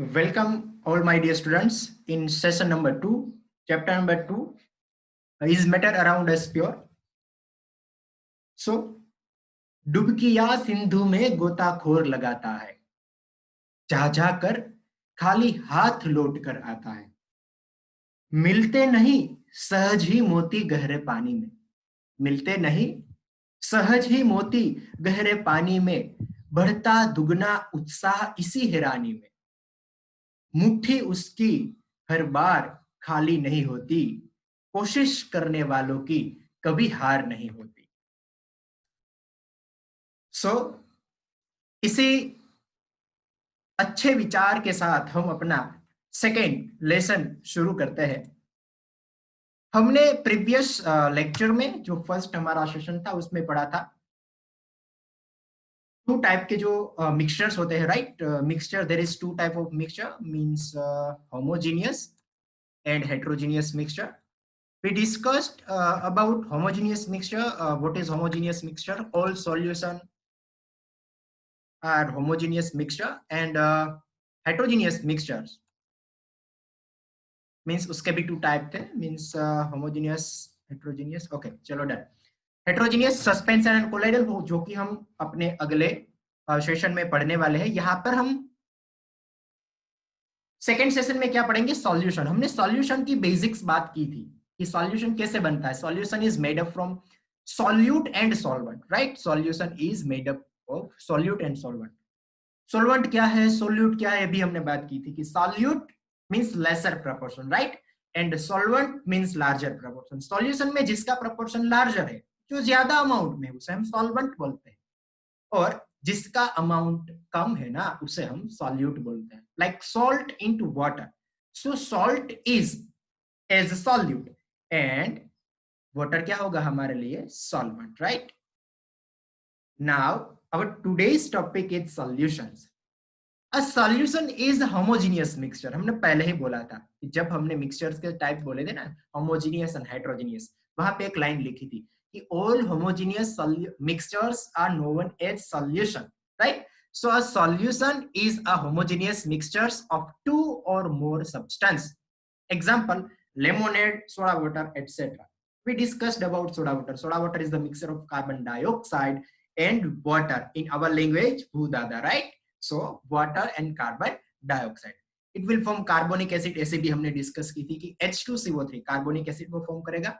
Welcome all my dear students in session number 2, chapter number 2 is matter around us pure. So Dubkiya Sindhu में गोताखोर लगाता है, जा जाकर खाली हाथ लौट कर आता है। मिलते नहीं सहज ही मोती गहरे पानी में, मिलते नहीं सहज ही मोती गहरे पानी में, बढ़ता दुगना उत्साह इसी हैरानी में। मुट्ठी उसकी हर बार खाली नहीं होती, कोशिश करने वालों की कभी हार नहीं होती। सो इसी अच्छे विचार के साथ हम अपना सेकेंड लेसन शुरू करते हैं। हमने प्रीवियस लेक्चर में जो फर्स्ट हमारा सेशन था उसमें पढ़ा था टू टाइप के जो मिक्सचर्स होते हैं, right? Mixture, there is two type of mixture, means homogeneous and heterogeneous mixture. We discussed about homogeneous mixture. What is homogeneous mixture? All solution are homogeneous mixture, and heterogeneous mixtures means उसके भी two type थे, means homogeneous, heterogeneous. Okay, चलो done. Heterogeneous suspension and colloidal जो कि हम अपने अगले session में पढ़ने वाले हैं। यहाँ पर हम सेकेंड सेशन में क्या पढ़ेंगे? सॉल्यूशन। हमने सॉल्यूशन की बेसिक्स बात की थी कि सॉल्यूशन कैसे बनता है। Solution is made up from solute and solvent, right? Solution is made up of solute and solvent. Solvent क्या है, सॉल्यूट क्या है, ये भी हमने बात की थी कि solute means lesser proportion, right? And solvent means larger proportion. Solution में जिसका प्रपोर्शन लार्जर है, जो ज्यादा अमाउंट में, उसे हम सॉल्वेंट बोलते हैं, और जिसका अमाउंट कम है ना, उसे हम सॉल्यूट बोलते हैं। Like salt into water, so salt is as solute and water क्या होगा हमारे लिए? Solvent, right? Now our today's topic is solutions. A solution is homogeneous mixture. हमने पहले ही बोला था कि जब हमने मिक्सचर्स के टाइप बोले थे ना, होमोजेनियस एंड हेटेरोजेनियस, वहां पे एक लाइन लिखी थी कि all homogeneous mixtures are known as solution, right? So a solution is a homogeneous mixtures of two or more substance. Example: lemonade, soda water, etc. We discussed about soda water. Soda water is the mixture of carbon dioxide and water, in our language bhudada, right? So water and carbon dioxide, it will form carbonic acid. ऐसे भी हमने discuss की थी कि H2CO3 carbonic acid को form करेगा।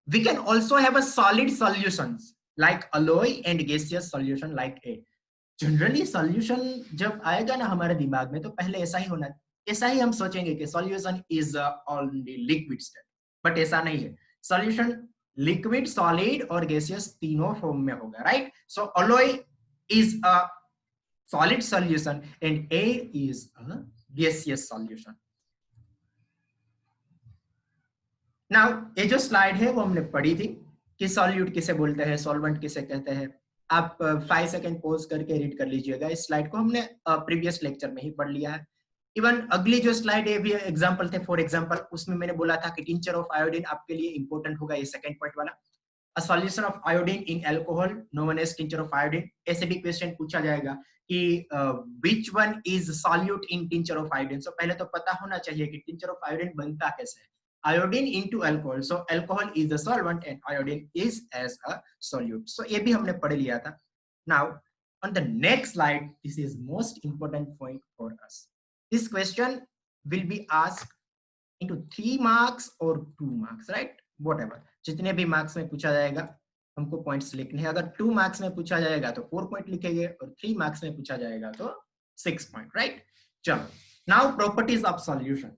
We can also have a solid solutions like alloy and gaseous solution like A. Generally solution जब आएगा ना हमारे दिमाग में, तो पहले ऐसा ही होना, ऐसा ही हम सोचेंगे कि solution is only liquid state, but ऐसा नहीं है। solution liquid, solid और gaseous तीनों फॉर्म में होगा, right? So alloy is a solid solution and A is a gaseous solution. Now ये जो स्लाइड है वो हमने पढ़ी थी कि सॉल्यूट किसे बोलते हैं, सॉल्वेंट किसे कहते हैं। आप 5 सेकंड पॉज करके रीड कर लीजिएगा। इस स्लाइड को हमने प्रीवियस लेक्चर में ही पढ़ लिया है। इवन अगली जो स्लाइड है भी एग्जांपल थे। फॉर एग्जांपल उसमें मैंने बोला था कि टिंचर ऑफ आयोडीन आपके लिए इंपॉर्टेंट होगा, ये सेकंड पॉइंट वाला। A solution of iodine in alcohol known as tincture of iodine. ऐसे भी क्वेश्चन पूछा जाएगा कि which one is solute in tincture of iodine. So पहले तो पता होना चाहिए कि टिंचर ऑफ आयोडीन बनता कैसे है। Iodine into alcohol, so alcohol is the solvent and iodine is as a solute. So ये भी हमने पढ़ लिया था। Now on the next slide, this is most important point for us. This question will be asked into 3 marks or 2 marks, right? Whatever, जितने भी marks में पूछा जाएगा हमको पॉइंट्स लिखने हैं। अगर 2 मार्क्स में पूछा जाएगा तो 4 पॉइंट लिखेंगे, और 3 मार्क्स में पूछा जाएगा तो 6 पॉइंट, राइट? चलो, now properties of solution.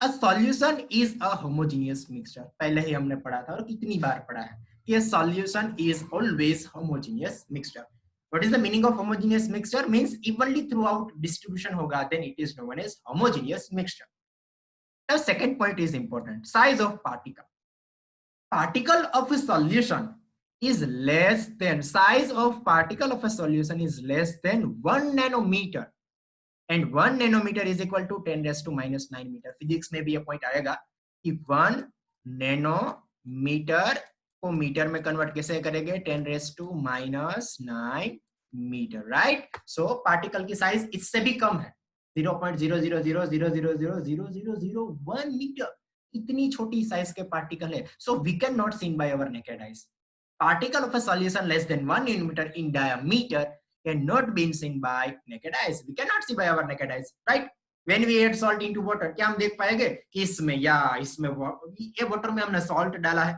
A solution is a homogeneous mixture. पहले ही हमने पढ़ा था और कितनी बार पढ़ा है कि a solution is always homogeneous mixture. What is the meaning of homogeneous mixture? Means evenly throughout distribution होगा, then it is known as homogeneous mixture. The second point is important. Size of particle. Particle of a solution is less than, size of particle of a solution is less than 1 nanometer. And 1 nanometer is equal to 10 raised to minus 9 meter. Physics में भी ये point आएगा कि 1 nanometre को metre में convert कैसे करेंगे? 10 raised to minus 9 metre, right? So particle की साइज इससे भी कम है, 0.000000001 मीटर, इतनी छोटी साइज के पार्टिकल है. So we can not seen by our naked eyes. Particle of a solution less than 1 millimeter in diameter cannot be seen by naked eyes. We cannot see by our naked eyes, right? When we add salt into water, क्या हम देख पाएंगे कि इसमें या इसमें ये water में हमने सॉल्ट डाला है?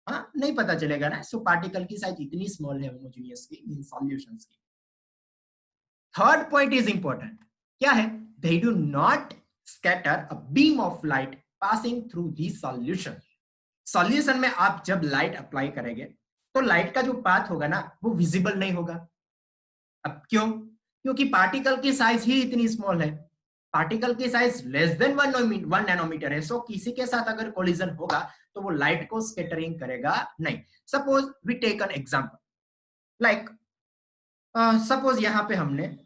हाँ, नहीं पता चलेगा ना. सो पार्टिकल की साइज इतनी स्मॉल है होमोजेनियस की इन सॉल्यूशंस की. Third point is important. क्या है? They do not scatter a beam of light passing through the solution. Solution में आप जब लाइट अप्लाई करेंगे तो लाइट का जो पाथ होगा ना वो विजिबल नहीं होगा. अब क्यों? क्योंकि पार्टिकल की साइज ही इतनी स्मॉल है. पार्टिकल की साइज लेस देन 1 नैनोमीटर है. सो किसी के साथ अगर कोलिजन होगा तो वो लाइट को स्कैटरिंग करेगा नहीं. Suppose we take an example, like suppose यहां पे हमने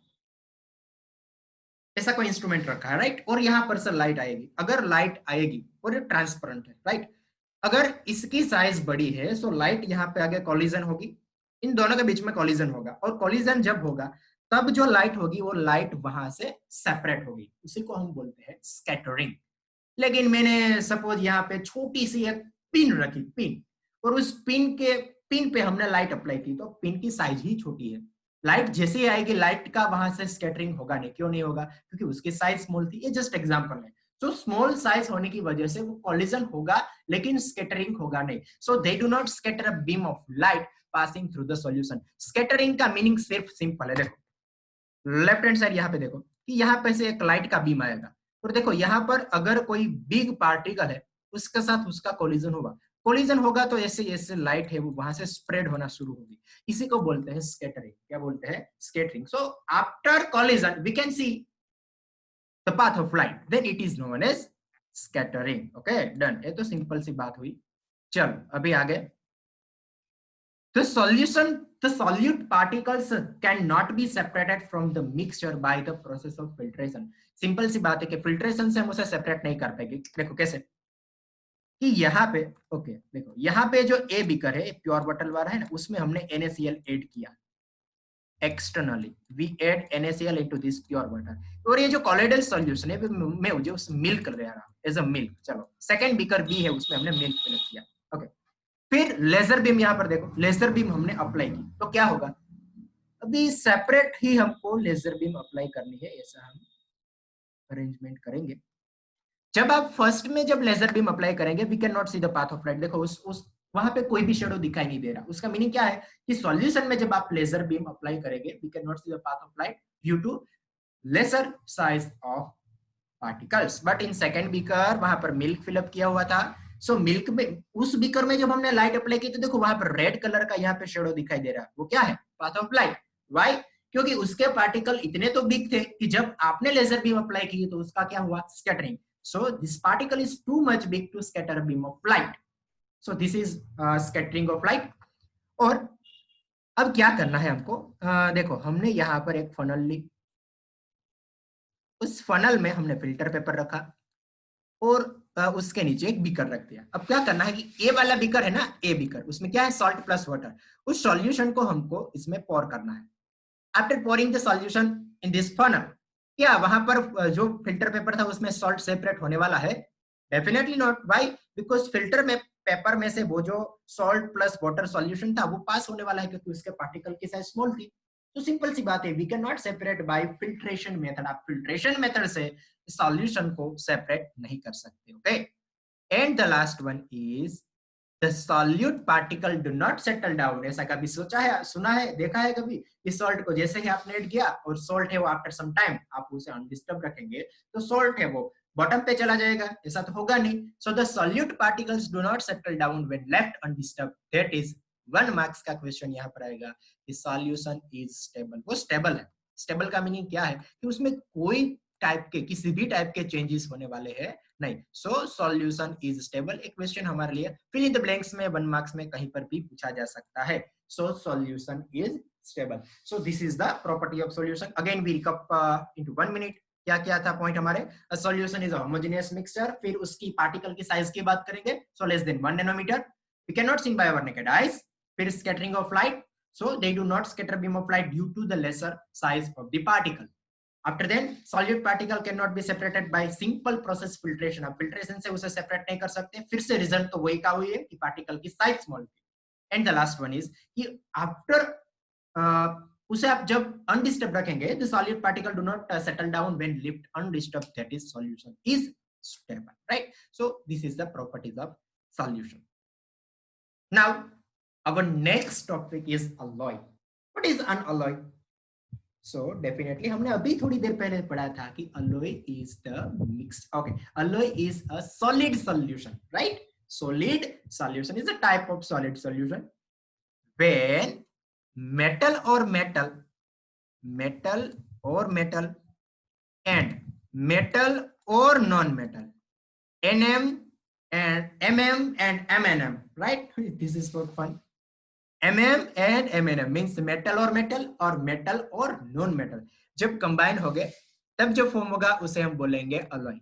ऐसा कोई इंस्ट्रूमेंट रखा है, राइट? और यहां पर से लाइट आएगी. अगर लाइट आएगी और ये ट्रांसपेरेंट है, राइट? अगर इसकी साइज बड़ी है सो लाइट यहाँ पे आगे कॉलिजन होगी, इन दोनों के बीच में कॉलिजन होगा. और कॉलिजन जब होगा तब जो लाइट होगी वो लाइट वहां से सेपरेट होगी. उसी को हम बोलते हैं स्कैटरिंग. लेकिन मैंने सपोज यहाँ पे छोटी सी एक पिन रखी, पिन, और उस पिन पे हमने लाइट अप्लाई की तो पिन की साइज ही छोटी है. लाइट जैसे ही आएगी लाइट का वहां से स्कैटरिंग होगा नहीं. क्यों नहीं होगा? क्योंकि उसकी साइज स्मॉल थी. ये जस्ट एग्जांपल है. तो स्मॉल साइज होने की वजह से वो कॉलिजन होगा लेकिन स्कैटरिंग होगा नहीं. So they do not scatter a beam of light passing through the solution. Scattering का मीनिंग सिर्फ सिंपल है. देखो लेफ्ट हैंड साइड यहाँ पे देखो कि यहाँ पे से एक लाइट का बीम आएगा और देखो यहाँ पर अगर कोई बिग पार्टिकल है उसके साथ उसका कोलिजन होगा. कोलिजन होगा तो ऐसे ऐसे लाइट है वो वहां से स्प्रेड होना शुरू होगी. इसी को बोलते हैं स्कैटरिंग. क्या बोलते हैं? Scattering. So after collision we can see the path of light, then it is known as scattering. Okay, done. ये तो सिंपल सी बात हुई. चलो अभी आगे. The solution, the solute particles cannot be separated from the mixture by the process of filtration. Simple सी बात है कि फिल्ट्रेशन से हम उसे सेपरेट नहीं कर पाएंगे. देखो कैसे कि यहाँ पे ओके देखो यहाँ पे जो ए बीकर है प्योर बॉटल वाला है ना उसमें हमने NaCl ऐड किया externally. We add NaCl into this pure water. और ये जो colloidal solution है मैं मुझे उस मिल्क ले रहा हूँ as a milk. चलो सेकंड बीकर बी है उसमें हमने मिल्क फिल किया. ओके फिर लेजर बीम यहाँ पर देखो लेजर बीम हमने अप्लाई की तो क्या होगा? अभी सेपरेट ही हमको लेजर बीम अप्लाई करनी है. ऐसा हम अरेंजमेंट करेंगे. जब आप फर्स्ट में जब लेजर बीम अप्लाई करेंगे we can not see the path of light. देखो उस वहां पे कोई भी शेडो दिखाई नहीं दे रहा. उसका मीनिंग क्या है कि सॉल्यूशन में जब आप लेजर बीम अप्लाई करेंगे we can not see the path of light due to lesser size of particles. But in second beaker वहां पर मिल्क फिलअप किया हुआ था. सो मिल्क में उस बीकर में जब हमने लाइट अप्लाई की तो देखो वहां पर रेड कलर का यहाँ पे शेडो दिखाई दे रहा है. वो क्या है? Path of light. व्हाई? क्योंकि उसके पार्टिकल इतने तो बिग थे कि जब आपने लेजर बीम अप्लाई की तो उसका क्या हुआ? Scattering. So this particle is too much big to scatter a beam of light. So this is scattering of light. और अब क्या करना है हमको? देखो हमने यहाँ पर एक फनल ली. उस फनल में हमने फिल्टर पेपर रखा और उसके नीचे एक बीकर रख दिया. अब क्या करना है कि ए वाला बीकर है ना, ए बीकर, उसमें क्या है? Salt plus water. उस सॉल्यूशन को हमको इसमें पोर करना है. After pouring the solution in this funnel, क्या वहां पर जो फिल्टर पेपर था उसमें सॉल्ट सेपरेट होने वाला है? Definitely not. Why? Because filter में पेपर में से वो जो सॉल्ट प्लस वाटर सॉल्यूशन था वो पास होने वाला है क्योंकि उसके पार्टिकल की साइज स्मॉल थी. तो सिंपल सी बात है we can not separate by filtration method. आप फिल्ट्रेशन मेथड से सॉल्यूशन को सेपरेट नहीं कर सकते. Okay and the last one is the solute particle do not settle down. ऐसा कभी सोचा है, सुना है, देखा है कभी? इस सॉल्ट को जैसे ही आपने ऐड किया और सॉल्ट है वो आफ्टर सम टाइम आप उसे अनडिस्टर्ब रखेंगे तो सॉल्ट है वो बॉटम पे चला जाएगा? ऐसा तो होगा नहीं. So the solute particles do not settle down when left undisturbed. That is 1 marks का क्वेश्चन यहाँ पर आएगा. The solution is stable. वो स्टेबल है. स्टेबल का मीनिंग क्या है कि उसमें कोई टाइप के किसी भी टाइप के चेंजेस होने वाले हैं नहीं. सो सॉल्यूशन इज स्टेबल. एक क्वेश्चन हमारे लिए फिल इन द ब्लैंक्स में 1 मार्क्स में कहीं पर भी पूछा जा सकता है. So solution is stable. So this is the property of solution. Again we recap into 1 minute. क्या क्या था पॉइंट हमारे? Solution is a homogeneous mixture. फिर उसकी पार्टिकल की साइज की बात करेंगे. So less than 1 nanometre. We can not see by our naked eyes. फिर scattering of light. So they do not scatter beam of light due to the lesser size of the particle. After then solute particle can not be separated by simple process filtration, आप filtration से उसे separate नहीं कर सकते, फिर से result तो वही का हुई है कि पार्टिकल की साइज स्मॉल थी। And the last one is कि आफ्टर उसे आप जब अनडिस्टर्ब रखेंगे, the solute particle do not settle down when lift undisturb, that is solution is stable, right? So this is the properties of solution. Now our next topic is alloy. What is an alloy? So definitely हमने अभी थोड़ी देर पहले पढ़ा था कि alloy is the mixed, okay, alloy is a solid solution, right? Solid solution is a type of solid solution when metal or metal and metal or non-metal, NM and MM and MNM, right? This is for fun. MM and MNM means metal or metal or non-metal. जब combine हो गए तब जो form होगा उसे हम बोलेंगे alloy.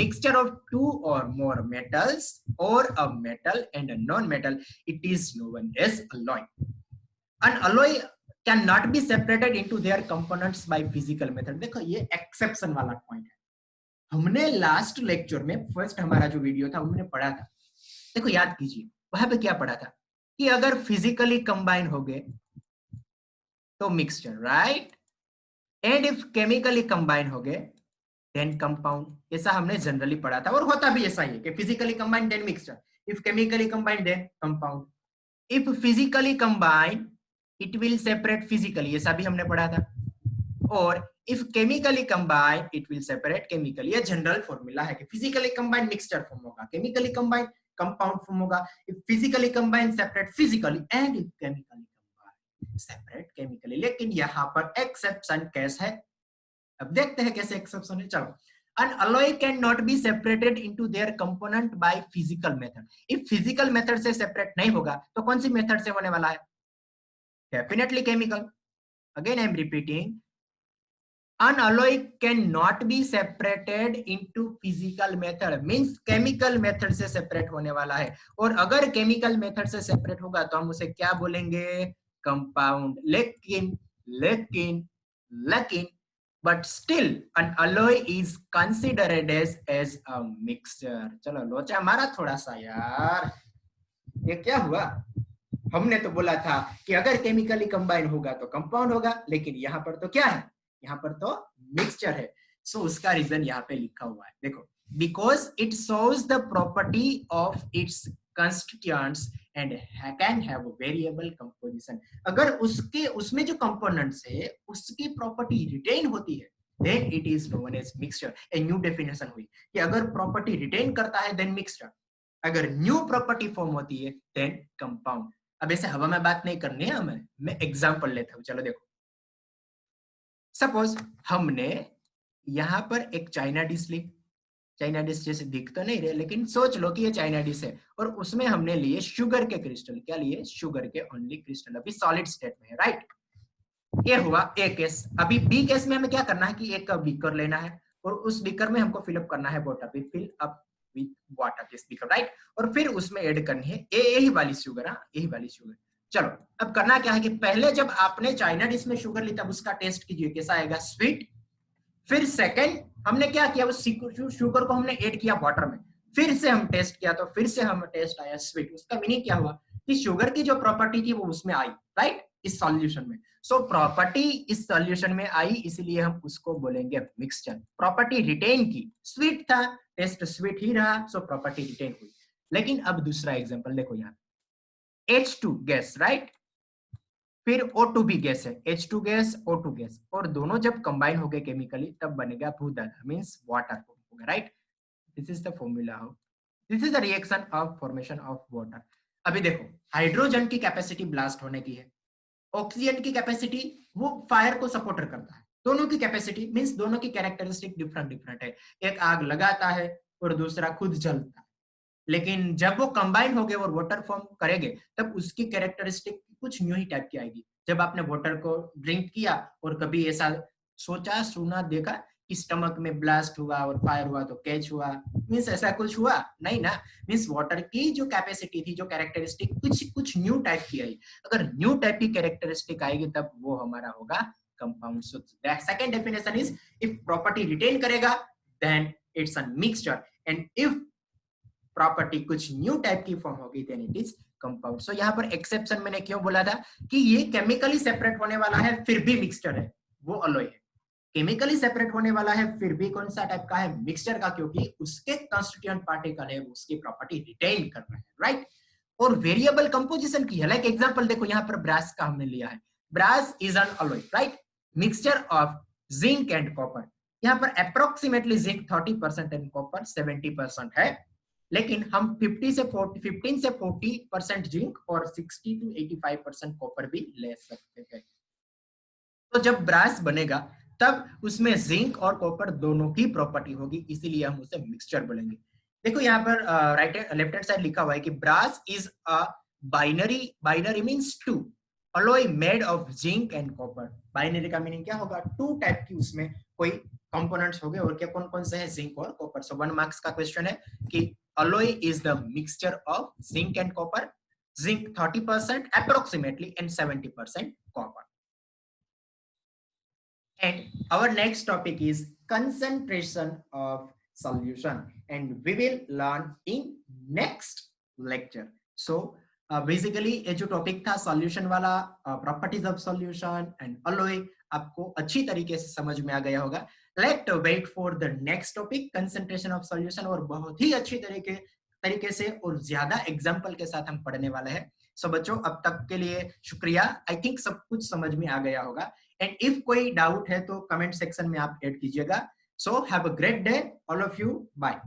Mixture of two or more metals or a metal and a non-metal, it is known as alloy. An alloy cannot be separated into their components by physical method. देखो ये exception वाला point है. हमने last lecture में first हमारा जो video था हमने पढ़ा था, देखो याद कीजिए वहां पे क्या पढ़ा था कि अगर फिजिकली कंबाइन हो गए तो mixture, right? And if chemically combine हो गए देन कंपाउंड। ऐसा हमने जनरली पढ़ा था और होता भी ऐसा ही है कि physically combine then mixture, if chemically combine then compound, if physically combine it will separate physically, ऐसा भी हमने पढ़ा था, और if chemically combined it will separate chemically। ये जनरल फॉर्मूला है कि physically combined mixture फॉर्म होगा, chemically combined compound फॉर्म होगा, if physically combined separate physically and if chemically combined separate chemically। लेकिन यहाँ पर exception केस है, अब देखते हैं कैसे exception है। चलो, an alloy cannot be separated into their component by physical method। if physical method से separate नहीं होगा तो कौन सी method से होने वाला है? Definitely chemical। Again I am repeating, an alloy cannot be separated into physical method, means chemical method से separate होने वाला है, और अगर chemical method से separate होगा तो हम उसे क्या बोलेंगे? compound। लेकिन but still an alloy is considered as a mixture। चलो लोचा मारा थोड़ा सा यार, ये क्या हुआ? हमने तो बोला था कि अगर केमिकली कंबाइन होगा तो कंपाउंड होगा, लेकिन यहाँ पर तो क्या है? यहाँ पर तो मिक्सचर है। सो उसका रीजन यहाँ पे लिखा हुआ है, देखो, because it shows the property of its constituents and can have variable composition. अगर उसमें जो कंपोनेंट्स है उसकी प्रॉपर्टी रिटेन होती है then it is known as mixture. A new definition हुई कि अगर प्रॉपर्टी रिटेन करता है देन मिक्सचर, अगर न्यू प्रॉपर्टी फॉर्म होती है देन कंपाउंड। अब ऐसे हवा में बात नहीं करनी है हमें, मैं एग्जांपल लेता हूं। चलो देखो, सपोज हमने यहां पर एक चाइना डिश ली, चाइना डिश जैसे दिख तो नहीं रहे लेकिन सोच लो कि ये चाइना डिश है, और उसमें हमने लिए शुगर के क्रिस्टल। क्या लिए? शुगर के ओनली क्रिस्टल, अभी सॉलिड स्टेट में है, राइट? ये हुआ ए केस। अभी बी केस में हमें क्या करना है कि एक बीकर लेना है और उस बीकर में हमको फिलअप करना है water, fill up with water this beaker, right? और फिर उसमें ऐड करनी है यही वाली शुगर, यही वाली शुगर। चलो, अब करना क्या है कि पहले जब आपने चाइना डिश में शुगर ली तब उसका टेस्ट कीजिए कैसा आएगा, स्वीट। फिर सेकंड हमने क्या किया, उस शुगर को हमने ऐड किया वाटर में, फिर से हम टेस्ट किया तो फिर से हम टेस्ट आया स्वीट। उसका मीनिंग क्या हुआ कि शुगर की जो प्रॉपर्टी थी वो उसमें आई, राइट, इस सॉल्यूशन में। सो प्रॉपर्टी इस सॉल्यूशन में आई, इसलिए हम उसको बोलेंगे मिक्सचर। प्रॉपर्टी रिटेन की, स्वीट था, टेस्ट स्वीट ही रहा, सो प्रॉपर्टी रिटेन हुई। लेकिन अब दूसरा एग्जांपल देखो, यहाँ H2 गैस, राइट, फिर O2 भी गैस है, H2 गैस, O2 गैस, और दोनों जब कंबाइन हो गए केमिकली तब बनेगा भूदल, मींस वाटर होगा, right? This is the formula of, this is the reaction of formation of water. अभी देखो, हाइड्रोजन की कैपेसिटी ब्लास्ट होने की है, ऑक्सीजन की कैपेसिटी वो फायर को सपोर्टर करता है, दोनों की कैपेसिटी मींस दोनों की कैरेक्टरिस्टिक डिफरेंट है। एक आग लगाता है और दूसरा खुद जलता है, लेकिन जब वो कंबाइन हो गए और वाटर फॉर्म करेंगे तब उसकी कैरेक्टरिस्टिक कुछ न्यू ही टाइप की आएगी। जब आपने वाटर को ड्रिंक किया और कभी ऐसा सोचा सुना देखा कि स्टमक में ब्लास्ट हुआ और फायर हुआ तो कैच हुआ, मींस ऐसा कुछ हुआ नहीं ना। मींस वाटर की जो कैपेसिटी थी, जो कैरेक्टरिस्टिक कुछ न्यू टाइप की आई। अगर न्यू टाइप की कैरेक्टरिस्टिक आएगी तब वो हमारा होगा compound. So the second definition is if property retain करेगा then it's a mixture, and if property कुछ न्यू टाइप की फॉर्म होगी then it is compound. So यहाँ पर एक्सेप्शन मैंने क्यों बोला था कि ये केमिकली सेपरेट होने वाला है फिर भी मिक्सचर है, वो अलॉय है. केमिकली सेपरेट होने वाला है फिर भी कौन सा टाइप का है, मिक्सचर का, क्योंकि उसके कंस्टिट्यूएंट पार्टिकल है उसकी प्रॉपर्टी रिटेन कर रहा है, राइट. और वेरिएबल कंपोजिशन की है, लाइक एग्जांपल देखो यहाँ पर ब्रास का हमने लिया है. Brass is an alloy, right, mixture of zinc and copper. यहाँ पर अप्रोक्सीमेटली जिंक 30% एंड कॉपर 70% है, लेकिन हम 15 से 40% जिंक और 60 to 85% कॉपर भी ले सकते हैं. तो जब ब्रास बनेगा तब उसमें जिंक और कॉपर दोनों की प्रॉपर्टी होगी, इसीलिए हम उसे मिक्सचर बोलेंगे. देखो यहाँ पर राइट लेफ्ट हैंड साइड लिखा हुआ है कि brass is a binary means two alloy made of zinc and copper. Binary का मीनिंग क्या होगा, टू टाइप की उसमें कोई कंपोनेंट्स हो गए, और क्या कौन कौन से हैं, जिंक और कॉपर. सो 1 मार्क्स का क्वेश्चन है कि alloy is the mixture of zinc and copper. Zinc 30% approximately and 70% copper. And our next topic is concentration of solution, and we will learn in next lecture. So basically ये जो topic था solution वाला, properties of solution and alloy, आपको अच्छी तरीके से समझ में आ गया होगा. Let wait for the next topic concentration of solution, और बहुत ही अच्छी तरीके से और ज्यादा एग्जांपल के साथ हम पढ़ने वाले हैं. सो बच्चों अब तक के लिए शुक्रिया. आई थिंक सब कुछ समझ में आ गया होगा, एंड इफ कोई डाउट है तो कमेंट सेक्शन में आप ऐड कीजिएगा. So have a great day all of you. Bye.